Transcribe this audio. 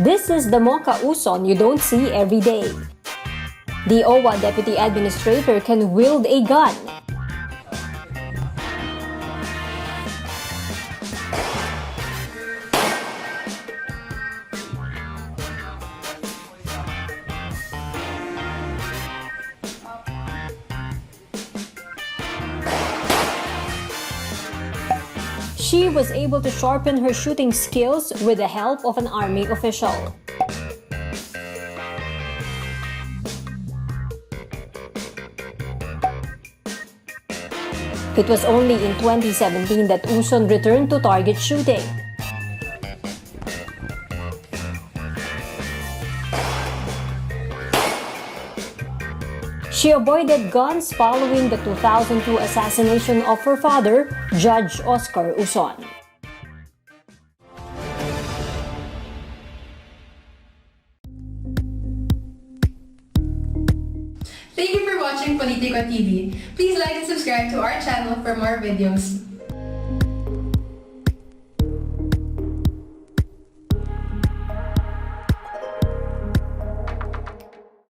This is the Mocha Uson you don't see every day. The OWWA Deputy Administrator can wield a gun. She was able to sharpen her shooting skills with the help of an army official. It was only in 2017 that Uson returned to target shooting. She avoided guns following the 2002 assassination of her father, Judge Oscar Uson. Thank you for watching Politico TV. Please like and subscribe to our channel for more videos.